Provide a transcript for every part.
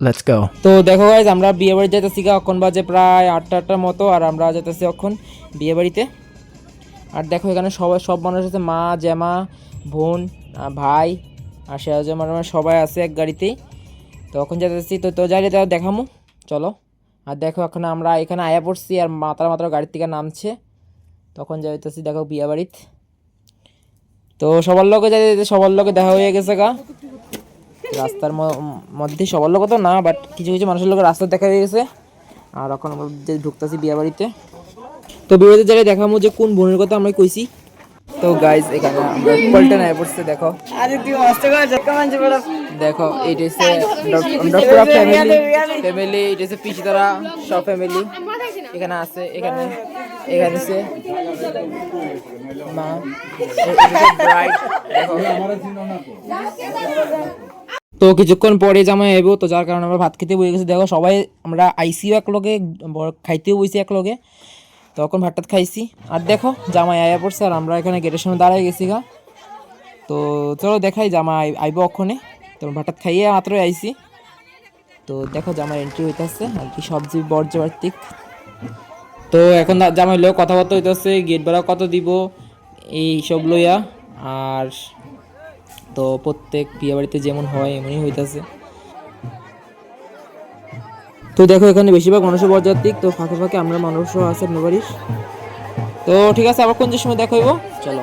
Let's go. তো দেখো guys আমরা বিয়ে বাড়ি যেতেছি, এখন বাজে প্রায় 8টার মতো, আর আমরা যেতেছি এখন বিয়ে বাড়িতে। আর দেখো এখানে সব মানুষ আছে, মা, জ্যামা, বোন, ভাই আর সেরাজমান সবাই আছে এক গাড়িতেই। তো এখন যেতেছি, তো যাই দেখামু, চলো। আর দেখো এখন আমরা এখানে আয়া পড়ছি, আর মাত্র গাড়ির থেকে নামছে, তখন যাইতেছি দেখো বিয়ে বাড়িতে। তো সবার লোকে সবার লোকে দেখা হয়ে গেছে রাস্তার মধ্যে, সবার লোক তো না, বাট কিছু কিছু মানুষের লোক রাস্তা দেখা হয়ে গেছে। আর এখন আমরা ঢুকতেছি বিয়ে বাড়িতে। তো বিয়ে বাড়িতে জায়গায় দেখাবো যে কোন বোনের কথা আমরা কইছি। তো গাইজ এখানে আমরা পল্টন আয় পড়ছে, দেখো দেখো এইটা হচ্ছে আমরা পুরো ফ্যামিলি, এটা হচ্ছে পিসিতারা সব ফ্যামিলি এখানে আছে। এখানে হচ্ছে মা, ব্রাইড। তো কিছুক্ষণ পরে জামাই আইব, তো যার কারণে আমরা ভাত খেতে বসে গেছি। দেখো সবাই আমরা আইসিও এক লগে, খাইতেও বসি এক লগে, তখন ভাতটাত খাইছি। আর দেখো জামাই আয়া পড়ছে, আর আমরা এখানে গেটের সামনে দাঁড়াই গেছি তো চলো দেখাই জামাই আইব অক্ষণে। তো ভাতটাত খাইয়ে মাত্রই আইসি। তো দেখো জামাই এন্ট্রি হইতেছে আর কি, সবজি বর্জ্যবার্তিক। তো এখন জামাই লোক কথাবার্তা হইতেছে, গেট ভাড়া কত দিব এই সব লইয়া। আর তো প্রত্যেক বিয়ে বাড়িতে যেমন হয় এমনই হইতেছে। তো দেখো এখানে বেশিরভাগ মানুষের বরযাত্রী, তো ফাঁকে ফাঁকে আমরা মানুষও আছে আপনার বাড়ির। তো ঠিক আছে, আবার কুঞ্জের সময় দেখা হইব, চলো।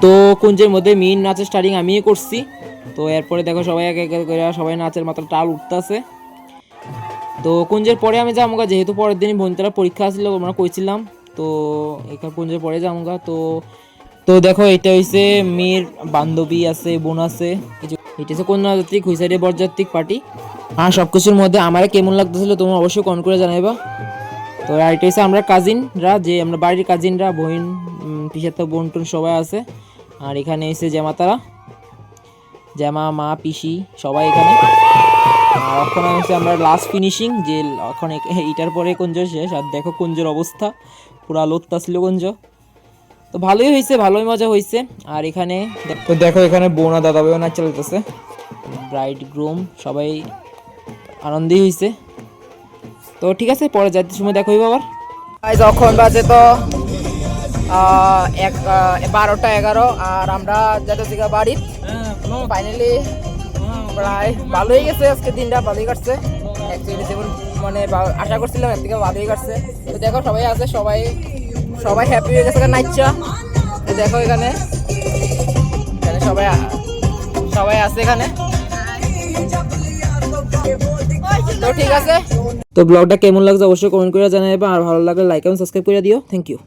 তো কুঞ্জের মধ্যে মেইন নাচের স্টার্টিং আমিই করছি। তো এরপরে দেখো সবাই এক এক করে সবাই নাচের মাত্র টাল উঠতেছে। তো কুঞ্জের পরে আমি যাবো, যেহেতু পরের দিনই বোনতারা পরীক্ষা আসছিল আমরা কইছিলাম, তো এখানে কুঞ্জের পরে যাবো। তো দেখো এটা হইছে মেয়ের বান্ধবী আছে, বোন আছে কিছু। এটা হচ্ছে কন্যাযাত্রী, হুইসাইডে বরযাত্রী পার্টি। আর সব কিছুর মধ্যে আমার কেমন লাগতেছিল তোমরা অবশ্যই কমেন্ট করে জানাইবা। তো আর এটা হচ্ছে আমরা কাজিনরা, যে আমরা বাড়ির কাজিনরা, বোন, পিসাতো বোন টোন সবাই আছে। আর এখানে এসে জ্যামাতারা, জ্যামা, মা, পিসি সবাই এখানে। আর এখন হচ্ছে আমরা লাস্ট ফিনিশিং, যে এখন এইটার পরে কুঞ্জ শেষ। আর দেখো কুঞ্জের অবস্থা পুরা লোত্তা ছিল কুঞ্জ। তো ভালোই হয়েছে, ভালোই মজা হয়েছে। আর এখানে তো দেখো এখানে বোনা দাদা ভাইও নাচ চলতেছে, ব্রাইড গ্রুম সবাই আনন্দই হয়েছে। তো ঠিক আছে, পরে যাইতে সময় দেখো আবার। যখন বাজে তো 12টা 11, আর আমরা যাইতেছি বাড়ি। ফাইনালি প্রায় ভালোই গেছে, আজকে দিনটা ভালোই কাটছে। অ্যাকচুয়ালি যেমন মানে আশা করছিলাম এর থেকে ভালোই কাটছে। তো দেখো সবাই আছে, সবাই হ্যাপি হয়ে গেছে নাচা। দেখো এখানে সবাই আছে এখানে। তো ঠিক আছে, তো ব্লগটা কেমন লাগছে অবশ্যই কমেন্ট করে জানাবে, আর ভালো লাগলে লাইক এবং সাবস্ক্রাইব করে দিও। Thank you.